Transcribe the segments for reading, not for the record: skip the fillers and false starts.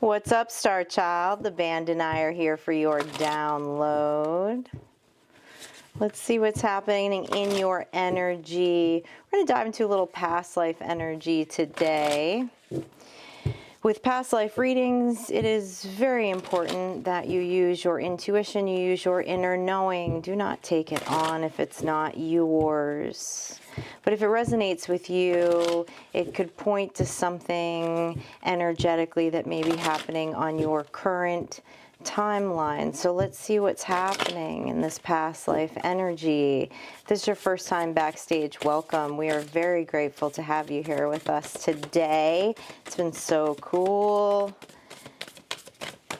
What's up, Star Child? The band and I are here for your download. Let's see what's happening in your energy. We're going to dive into a little past life energy today. With past life readings, it is very important that you use your intuition, you use your inner knowing. Do not take it on if it's not yours. But if it resonates with you, it could point to something energetically that may be happening on your current timeline. So let's see what's happening in this past life energy. If this is your first time backstage, welcome. We are very grateful to have you here with us today. It's been so cool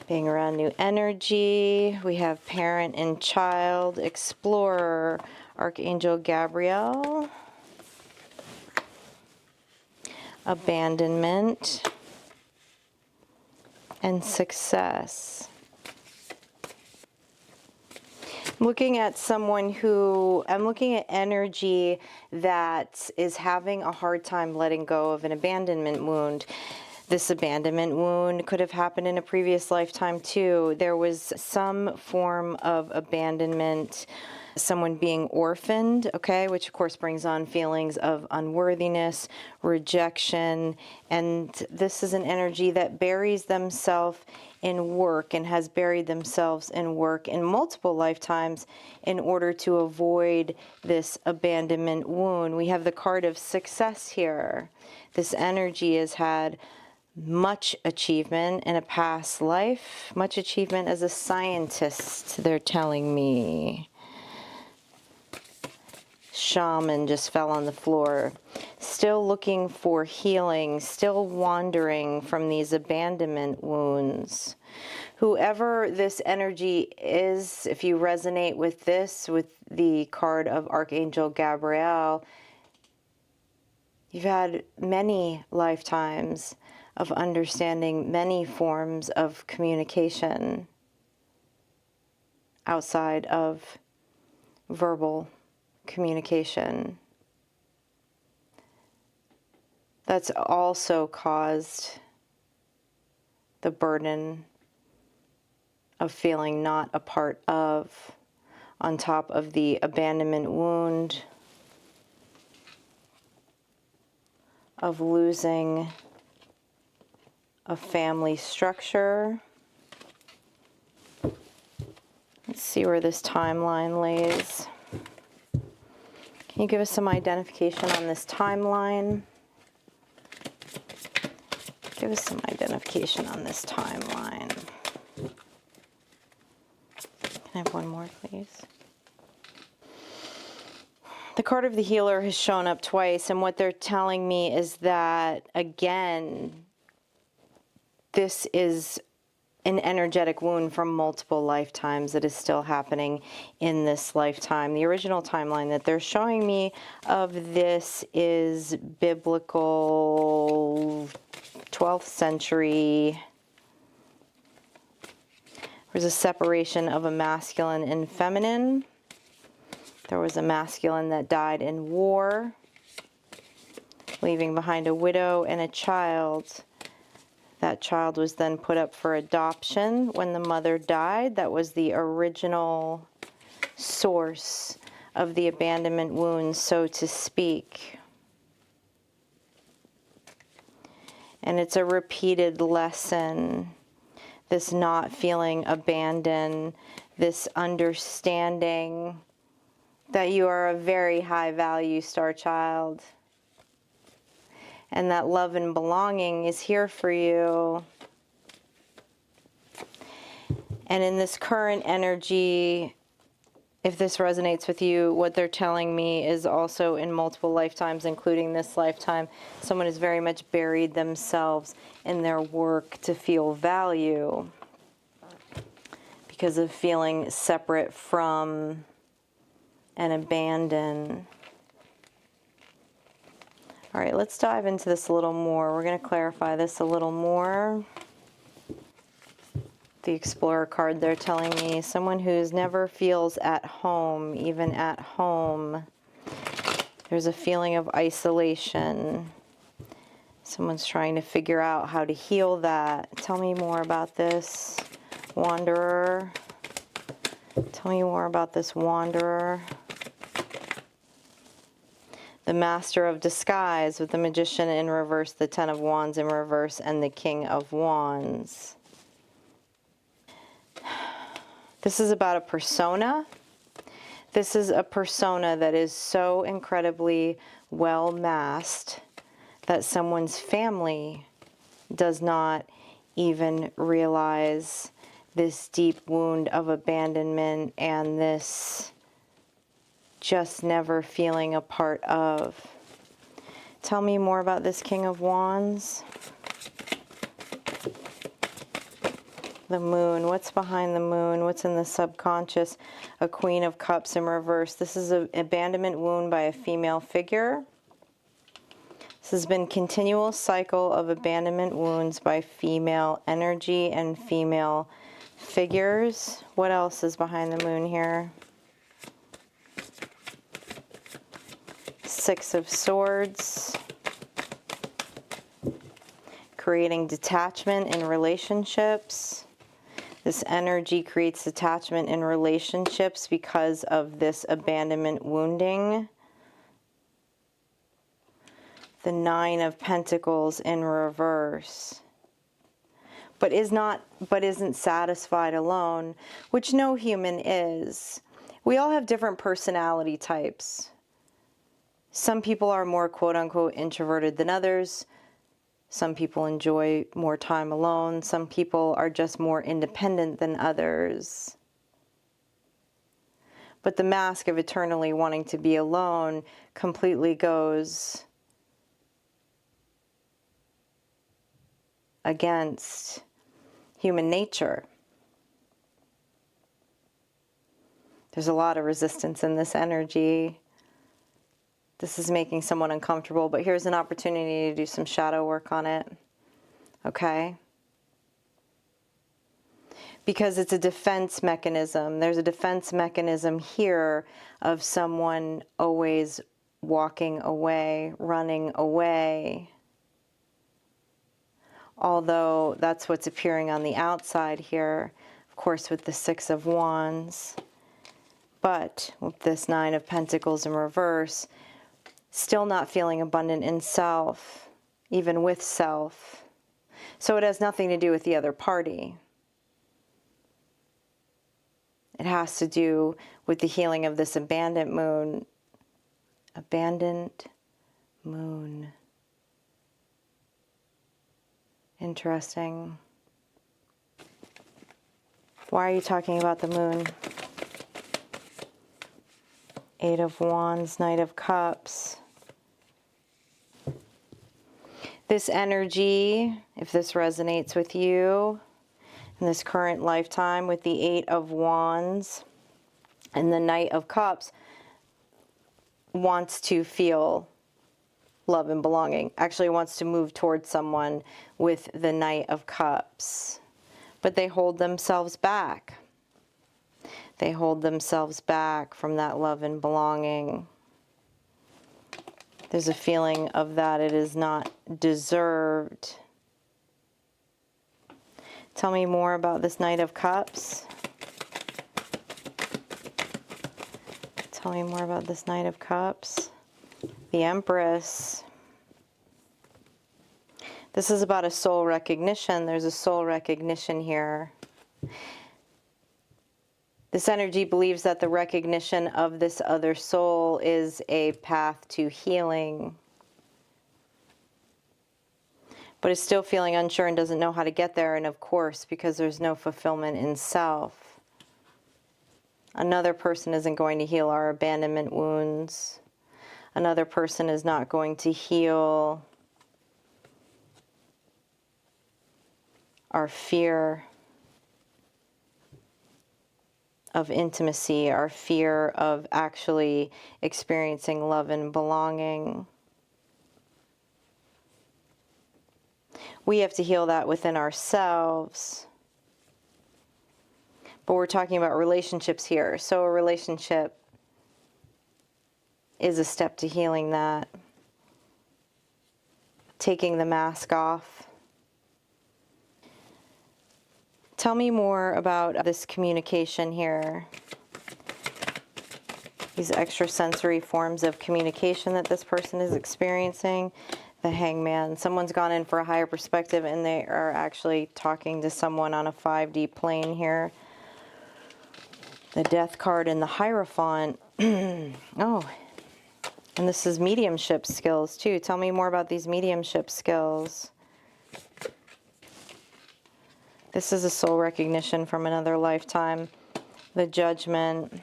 being around new energy. We have parent and child, explorer, Archangel Gabriel, abandonment, and success. Looking at someone who, I'm looking at energy that is having a hard time letting go of an abandonment wound. This abandonment wound could have happened in a previous lifetime too. There was some form of abandonment, someone being orphaned, okay, which of course brings on feelings of unworthiness, rejection, and this is an energy that buries themselves in work and has buried themselves in work in multiple lifetimes in order to avoid this abandonment wound. We have the card of success here. This energy has had much achievement in a past life, much achievement as a scientist, they're telling me. Shaman just fell on the floor. Still looking for healing, still wandering from these abandonment wounds. Whoever this energy is, if you resonate with this, with the card of Archangel Gabriel, you've had many lifetimes of understanding many forms of communication outside of verbal communication. That's also caused the burden of feeling not a part of, on top of the abandonment wound of losing a family structure. Let's see where this timeline lays. Can you give us some identification on this timeline? Give us some identification on this timeline. Can I have one more, please? The card of the healer has shown up twice, and what they're telling me is that, again, this is an energetic wound from multiple lifetimes that is still happening in this lifetime. The original timeline that they're showing me of this is biblical 12th century. There's a separation of a masculine and feminine. There was a masculine that died in war, leaving behind a widow and a child. That child was then put up for adoption when the mother died. That was the original source of the abandonment wound, so to speak. And it's a repeated lesson, this not feeling abandoned, this understanding that you are a very high value star child. And that love and belonging is here for you. And in this current energy, if this resonates with you, what they're telling me is also in multiple lifetimes, including this lifetime, someone has very much buried themselves in their work to feel value because of feeling separate from and abandoned. All right, let's dive into this a little more. We're going to clarify this a little more. The Explorer card, they're telling me someone who's never feels at home, even at home. There's a feeling of isolation. Someone's trying to figure out how to heal that. Tell me more about this wanderer. Tell me more about this wanderer. The Master of Disguise with the Magician in reverse, the Ten of Wands in reverse, and the King of Wands. This is about a persona. This is a persona that is so incredibly well masked that someone's family does not even realize this deep wound of abandonment and this just never feeling a part of. Tell me more about this King of Wands. The Moon. What's behind the Moon? What's in the subconscious? A Queen of Cups in reverse. This is an abandonment wound by a female figure. This has been continual cycle of abandonment wounds by female energy and female figures. What else is behind the Moon here? Six of Swords. Creating detachment in relationships. This energy creates detachment in relationships because of this abandonment wounding. The Nine of Pentacles in reverse. But isn't satisfied alone, which no human is. We all have different personality types. Some people are more quote-unquote introverted than others. Some people enjoy more time alone. Some people are just more independent than others. But the mask of eternally wanting to be alone completely goes against human nature. There's a lot of resistance in this energy. This is making someone uncomfortable, but here's an opportunity to do some shadow work on it, okay? Because it's a defense mechanism. There's a defense mechanism here of someone always walking away, running away. Although that's what's appearing on the outside here, of course, with the Six of Wands. But with this Nine of Pentacles in reverse, still not feeling abundant in self, even with self. So it has nothing to do with the other party. It has to do with the healing of this abandoned moon. Abandoned moon. Interesting. Why are you talking about the moon? Eight of Wands, Knight of Cups. This energy, if this resonates with you in this current lifetime with the Eight of Wands and the Knight of Cups, wants to feel love and belonging. Actually wants to move towards someone with the Knight of Cups. But they hold themselves back. They hold themselves back from that love and belonging. There's a feeling of that it is not deserved. Tell me more about this Knight of Cups. Tell me more about this Knight of Cups. The Empress. This is about a soul recognition. There's a soul recognition here. This energy believes that the recognition of this other soul is a path to healing, but is still feeling unsure and doesn't know how to get there. And of course, because there's no fulfillment in self, another person isn't going to heal our abandonment wounds. Another person is not going to heal our fear of intimacy, our fear of actually experiencing love and belonging. We have to heal that within ourselves. But we're talking about relationships here. So a relationship is a step to healing that. taking the mask off. Tell me more about this communication here. These extrasensory forms of communication that this person is experiencing. The Hangman. Someone's gone in for a higher perspective and they are actually talking to someone on a 5D plane here. The Death card and the Hierophant. Oh, and this is mediumship skills too. Tell me more about these mediumship skills. This is a soul recognition from another lifetime. The Judgment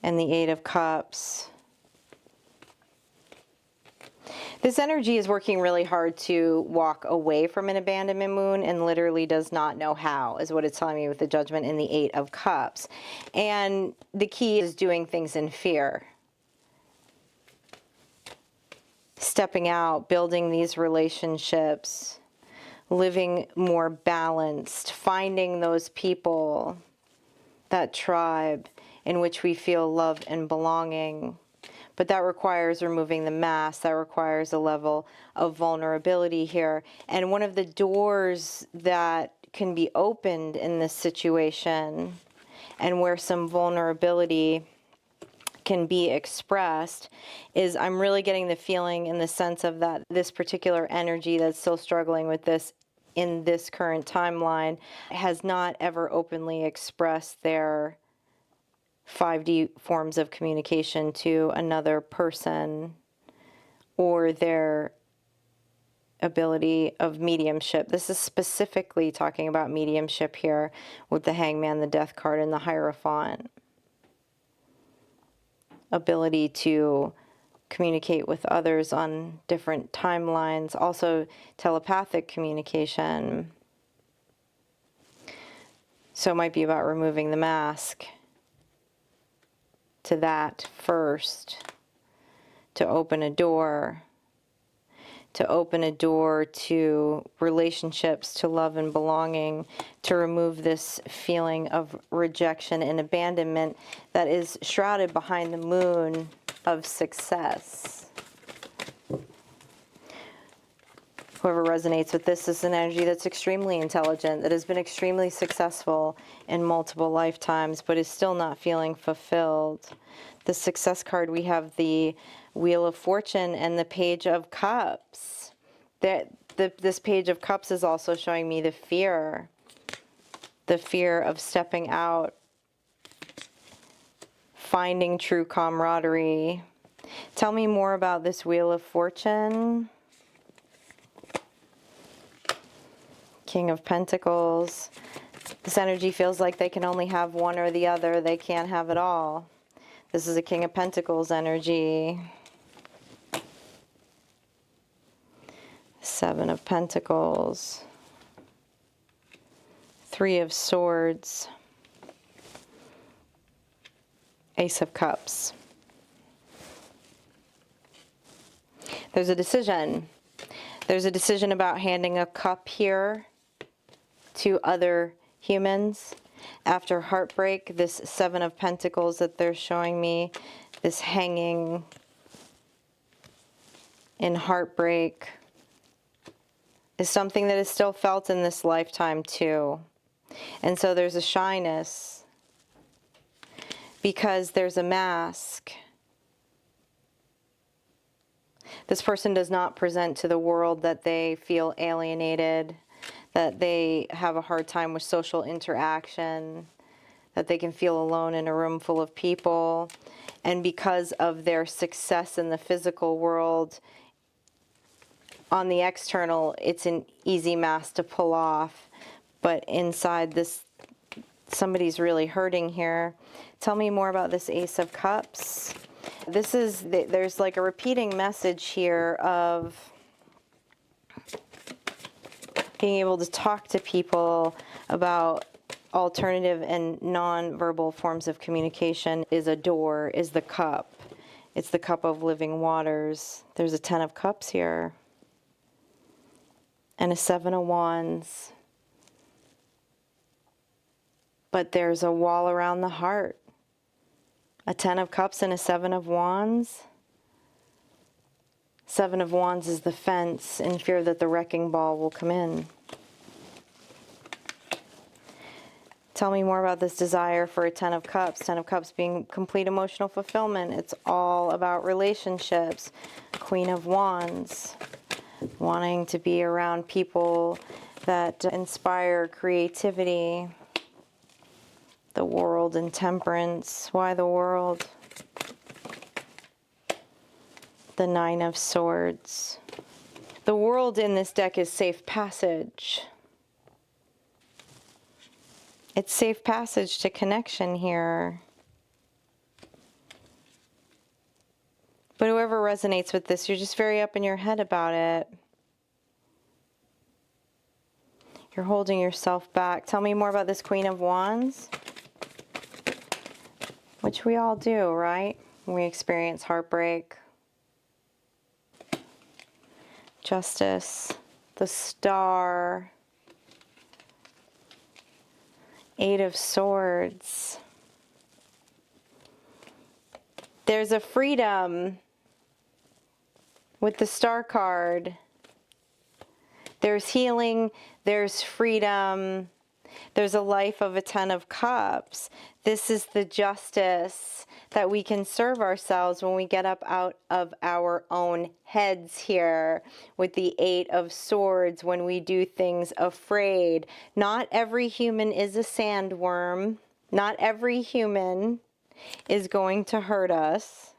and the Eight of Cups. This energy is working really hard to walk away from an abandonment moon and literally does not know how, is what it's telling me with the Judgment and the Eight of Cups. And the key is doing things in fear. Stepping out, building these relationships, living more balanced, finding those people, that tribe in which we feel love and belonging. But that requires removing the mask. That requires a level of vulnerability here. And one of the doors that can be opened in this situation, and where some vulnerability can be expressed, is I'm really getting the feeling in the sense of that this particular energy that's still struggling with this in this current timeline has not ever openly expressed their 5D forms of communication to another person, or their ability of mediumship. This is specifically talking about mediumship here with the Hangman, the Death card, and the Hierophant. Ability to communicate with others on different timelines. Also telepathic communication. So it might be about removing the mask to that first, to open a door to relationships, to love and belonging, to remove this feeling of rejection and abandonment that is shrouded behind the moon of success. Whoever resonates with this is an energy that's extremely intelligent, that has been extremely successful in multiple lifetimes, but is still not feeling fulfilled. The Success card, we have the Wheel of Fortune and the Page of Cups. This Page of Cups is also showing me the fear of stepping out, finding true camaraderie. Tell me more about this Wheel of Fortune. King of Pentacles. This energy feels like they can only have one or the other. They can't have it all. This is a King of Pentacles energy. Seven of Pentacles. Three of Swords. Ace of Cups. There's a decision. There's a decision about handing a cup here to other humans. After heartbreak, this Seven of Pentacles that they're showing me, this hanging in heartbreak, is something that is still felt in this lifetime too. And so there's a shyness because there's a mask. This person does not present to the world that they feel alienated, that they have a hard time with social interaction, that they can feel alone in a room full of people. And because of their success in the physical world, on the external, it's an easy mask to pull off. But inside this, somebody's really hurting here. Tell me more about this Ace of Cups. This is, there's like a repeating message here of being able to talk to people about alternative and non-verbal forms of communication. Is a door, is the cup. It's the cup of living waters. There's a Ten of Cups here. And a Seven of Wands. But there's a wall around the heart. A Ten of Cups and a Seven of Wands. Seven of Wands is the fence, in fear that the wrecking ball will come in. Tell me more about this desire for a Ten of Cups. Ten of Cups being complete emotional fulfillment. It's all about relationships. Queen of Wands, wanting to be around people that inspire creativity. The World and Temperance. Why the World? The Nine of Swords. The World in this deck is safe passage. It's safe passage to connection here. But whoever resonates with this, you're just very up in your head about it. You're holding yourself back. Tell me more about this Queen of Wands. Which we all do, right? When we experience heartbreak. Justice, the Star, Eight of Swords. There's a freedom with the Star card. There's healing, there's freedom, there's a life of a Ten of Cups. This is the justice that we can serve ourselves when we get up out of our own heads here with the Eight of Swords, when we do things afraid. Not every human is a sandworm. Not every human is going to hurt us.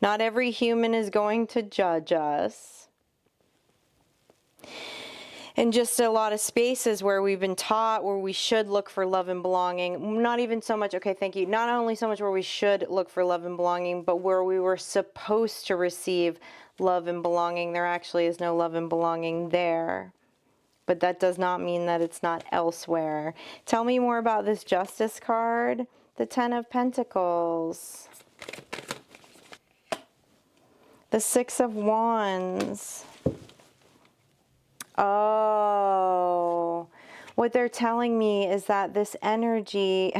Not every human is going to judge us. And just a lot of spaces where we've been taught where we should look for love and belonging. Not even so much, okay, thank you. Not only so much where we should look for love and belonging, but where we were supposed to receive love and belonging. There actually is no love and belonging there. But that does not mean that it's not elsewhere. Tell me more about this Justice card. The Ten of Pentacles. The Six of Wands. Oh, what they're telling me is that this energy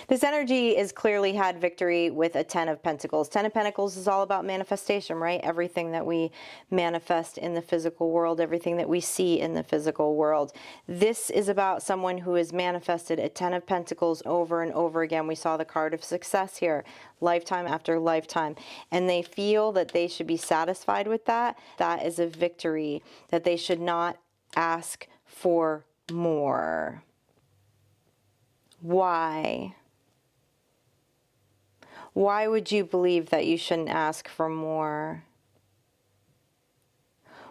is clearly had victory with a Ten of Pentacles. Ten of Pentacles is all about manifestation, right? Everything that we manifest in the physical world, everything that we see in the physical world. This is about someone who has manifested a Ten of Pentacles over and over again. We saw the card of success here, lifetime after lifetime. And they feel that they should be satisfied with that. That is a victory, that they should not ask for more. Why? Why would you believe that you shouldn't ask for more?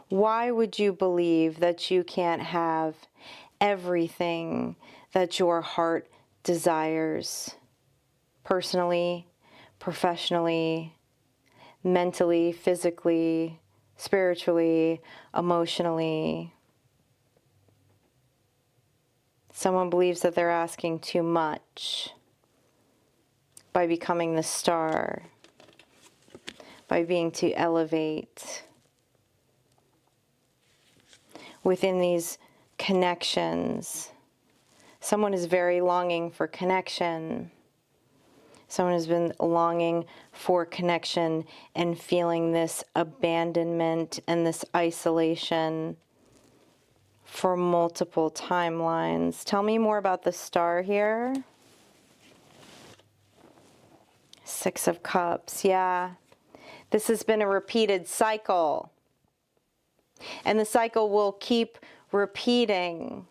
Why would you believe that you can't have everything that your heart desires? Personally, professionally, mentally, physically, spiritually, emotionally. Someone believes that they're asking too much by becoming the Star, by being to elevate within these connections. Someone is very longing for connection. Someone has been longing for connection and feeling this abandonment and this isolation for multiple timelines. Tell me more about the Star here. Six of Cups, yeah. This has been a repeated cycle. And the cycle will keep repeating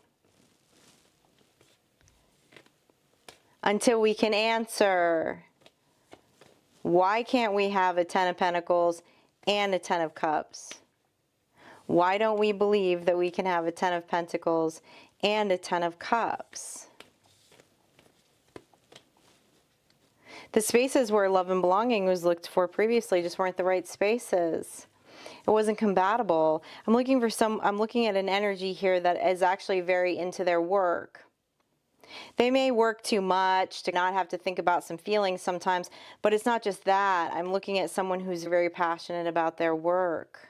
until we can answer, why can't we have a Ten of Pentacles and a Ten of Cups? Why don't we believe that we can have a Ten of Pentacles and a Ten of Cups? The spaces where love and belonging was looked for previously just weren't the right spaces. It wasn't compatible. I'm looking at an energy here that is actually very into their work. They may work too much to not have to think about some feelings sometimes, but it's not just that. I'm looking at someone who's very passionate about their work.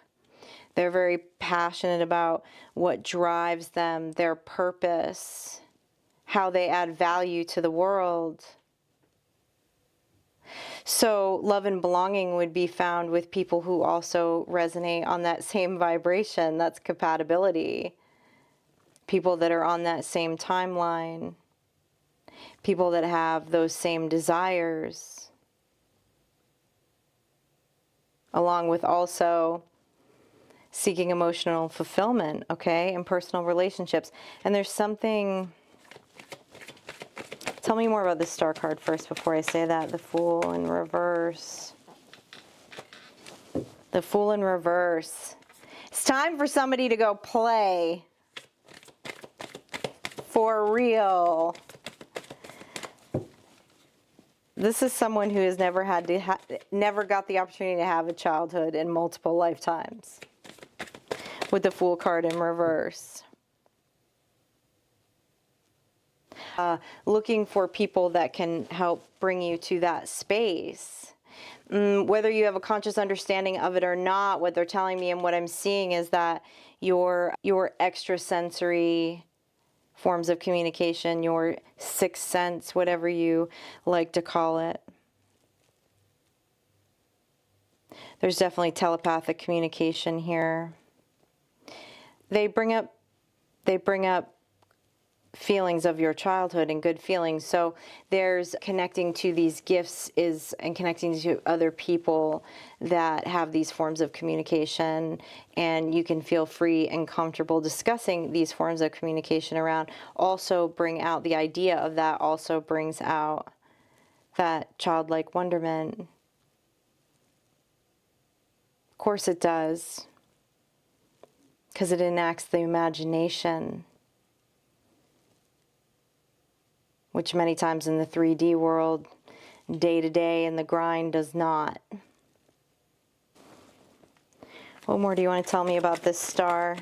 They're very passionate about what drives them, their purpose, how they add value to the world. So love and belonging would be found with people who also resonate on that same vibration. That's compatibility. People that are on that same timeline. People that have those same desires. Along with also seeking emotional fulfillment, okay, in personal relationships. And there's something... Tell me more about this star card first before I say that. The Fool in reverse. The Fool in reverse. It's time for somebody to go play. For real. This is someone who has never had to never got the opportunity to have a childhood in multiple lifetimes. With the Fool card in reverse. Looking for people that can help bring you to that space. Whether you have a conscious understanding of it or not, what they're telling me and what I'm seeing is that your extrasensory forms of communication, your sixth sense, whatever you like to call it. There's definitely telepathic communication here. They bring up feelings of your childhood and good feelings. So there's connecting to these gifts and connecting to other people that have these forms of communication, and you can feel free and comfortable discussing these forms of communication around. Also bring out the idea of that, also brings out that childlike wonderment. Of course it does, because it enacts the imagination, which many times in the 3D world, day to day in the grind, does not. What more do you want to tell me about this star?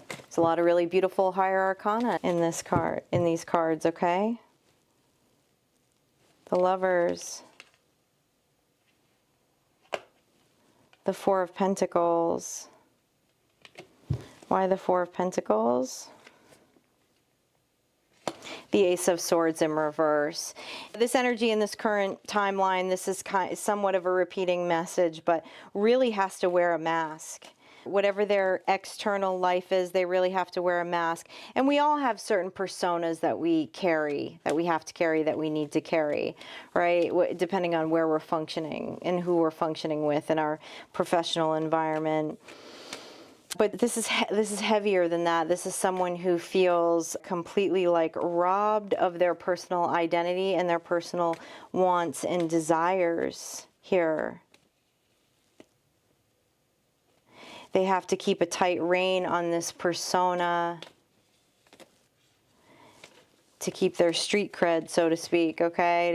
There's a lot of really beautiful higher arcana in this card, in these cards, okay? The Lovers. The Four of Pentacles. Why the Four of Pentacles? The Ace of Swords in reverse. This energy in this current timeline, this is somewhat of a repeating message, but really has to wear a mask. Whatever their external life is, they really have to wear a mask. And we all have certain personas that we carry, that we have to carry, that we need to carry, right? Depending on where we're functioning and who we're functioning with in our professional environment. But this is heavier than that. This is someone who feels completely like robbed of their personal identity and their personal wants and desires here. They have to keep a tight rein on this persona to keep their street cred, so to speak, okay?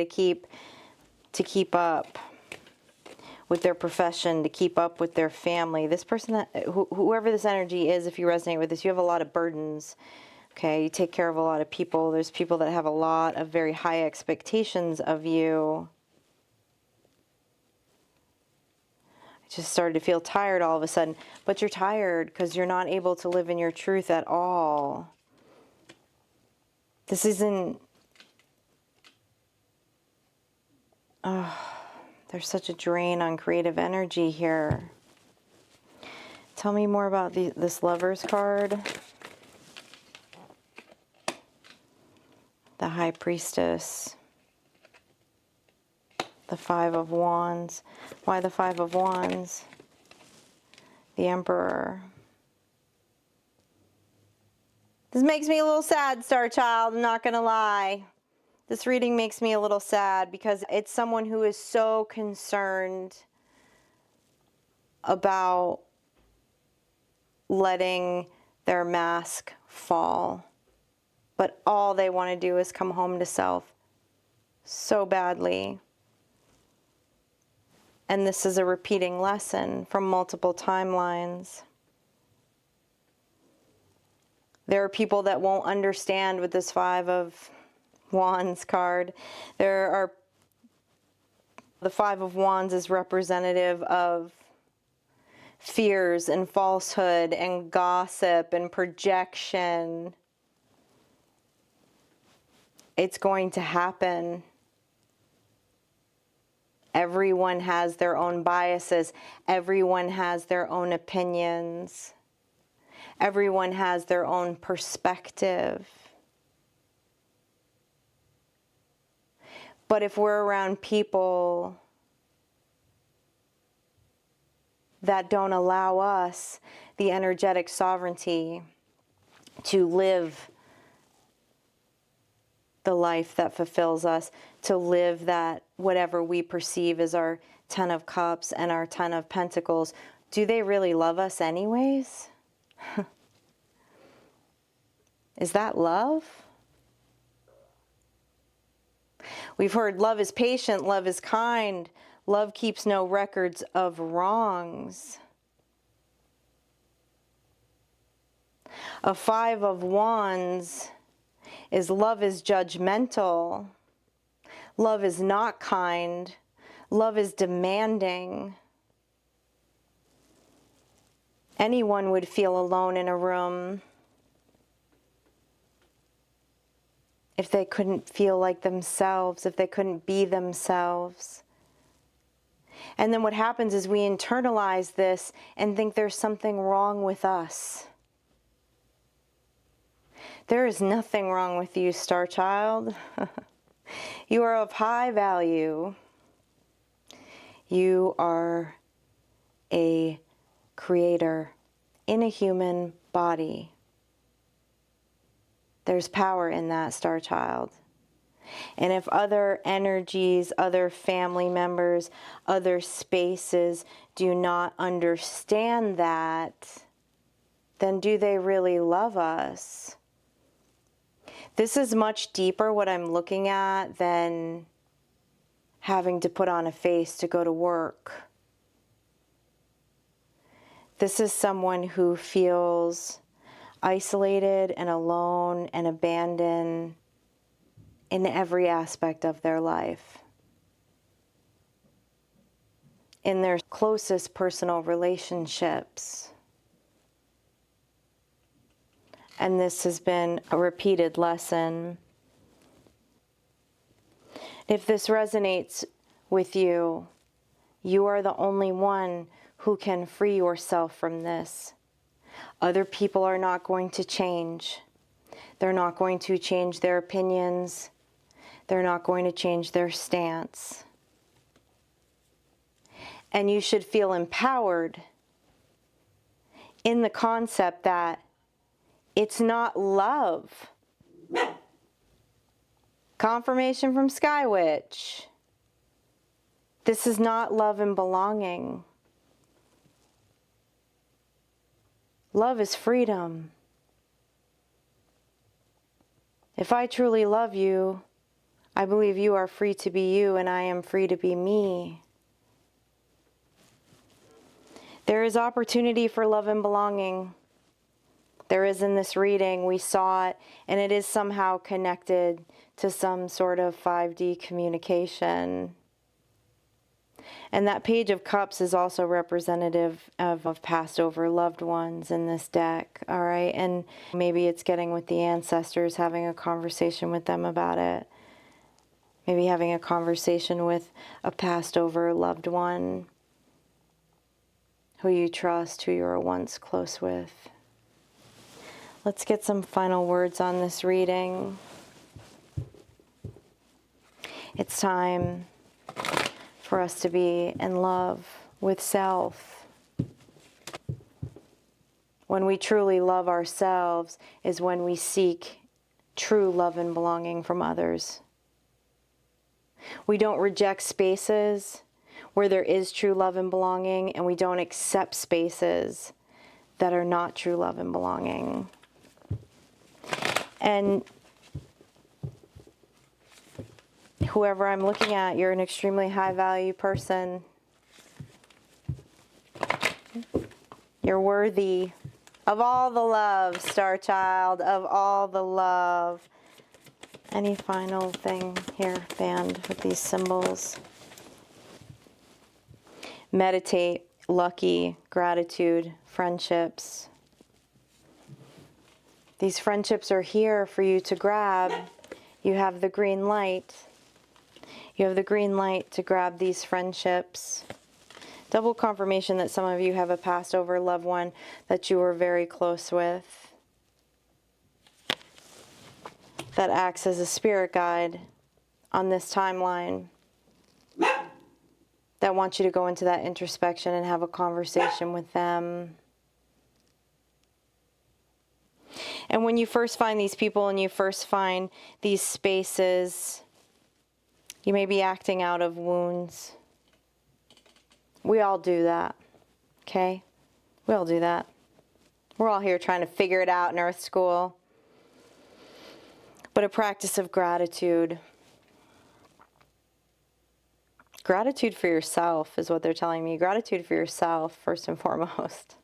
To keep up with their profession, to keep up with their family. This person, whoever this energy is, if you resonate with this, you have a lot of burdens, okay? You take care of a lot of people. There's people that have a lot of very high expectations of you. I just started to feel tired all of a sudden. But you're tired because you're not able to live in your truth at all. This isn't... There's such a drain on creative energy here. Tell me more about this Lovers card. The High Priestess. The Five of Wands. Why the Five of Wands? The Emperor. This makes me a little sad, Star Child, I'm not gonna lie. This reading makes me a little sad because it's someone who is so concerned about letting their mask fall. But all they want to do is come home to self so badly. And this is a repeating lesson from multiple timelines. There are people that won't understand with this Five of Wands card. The Five of Wands is representative of fears and falsehood and gossip and projection. It's going to happen. Everyone has their own biases. Everyone has their own opinions. Everyone has their own perspective. But if we're around people that don't allow us the energetic sovereignty to live the life that fulfills us, to live that whatever we perceive as our 10 of Cups and our 10 of Pentacles, do they really love us anyways? Is that love? We've heard love is patient, love is kind, love keeps no records of wrongs. A 5 of Wands is love is judgmental, love is not kind, love is demanding. Anyone would feel alone in a room if they couldn't feel like themselves, if they couldn't be themselves. And then what happens is we internalize this and think there's something wrong with us. There is nothing wrong with you, Star Child. You are of high value. You are a creator in a human body. There's power in that, Star Child. And if other energies, other family members, other spaces do not understand that, then do they really love us? This is much deeper what I'm looking at than having to put on a face to go to work. This is someone who feels isolated and alone and abandoned in every aspect of their life. In their closest personal relationships. And this has been a repeated lesson. If this resonates with you, you are the only one who can free yourself from this. Other people are not going to change. They're not going to change their opinions. They're not going to change their stance. And you should feel empowered in the concept that it's not love. Confirmation from Sky Witch. This is not love and belonging. Love is freedom. If I truly love you, I believe you are free to be you and I am free to be me. There is opportunity for love and belonging. There is in this reading, we saw it, and it is somehow connected to some sort of 5D communication. And that Page of Cups is also representative of passed over loved ones in this deck, all right? And maybe it's getting with the ancestors, having a conversation with them about it. Maybe having a conversation with a passed over loved one who you trust, who you were once close with. Let's get some final words on this reading. It's time for us to be in love with self. When we truly love ourselves is when we seek true love and belonging from others. We don't reject spaces where there is true love and belonging, and we don't accept spaces that are not true love and belonging. And whoever I'm looking at, you're an extremely high value person. You're worthy of all the love, Star Child, of all the love. Any final thing here, band with these symbols? Meditate, lucky, gratitude, friendships. These friendships are here for you to grab. You have the green light. You have the green light to grab these friendships. Double confirmation that some of you have a passed over loved one that you were very close with, that acts as a spirit guide on this timeline, that wants you to go into that introspection and have a conversation with them. And when you first find these people and you first find these spaces, you may be acting out of wounds. We all do that, okay? We all do that. We're all here trying to figure it out in Earth School. But a practice of gratitude. Gratitude for yourself is what they're telling me. Gratitude for yourself, first and foremost.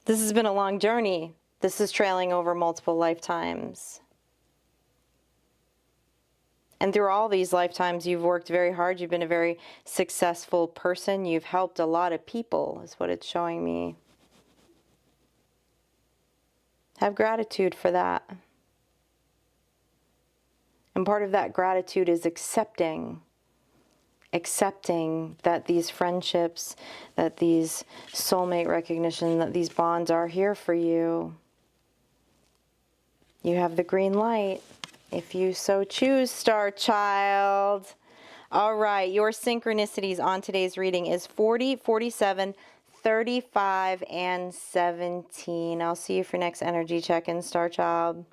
This has been a long journey. This is trailing over multiple lifetimes. And through all these lifetimes, you've worked very hard. You've been a very successful person. You've helped a lot of people, is what it's showing me. Have gratitude for that. And part of that gratitude is accepting that these friendships, that these soulmate recognition, that these bonds are here for you. You have the green light, if you so choose, Star Child. All right, your synchronicities on today's reading is 40, 47, 35, and 17. I'll see you for next energy check-in, Star Child.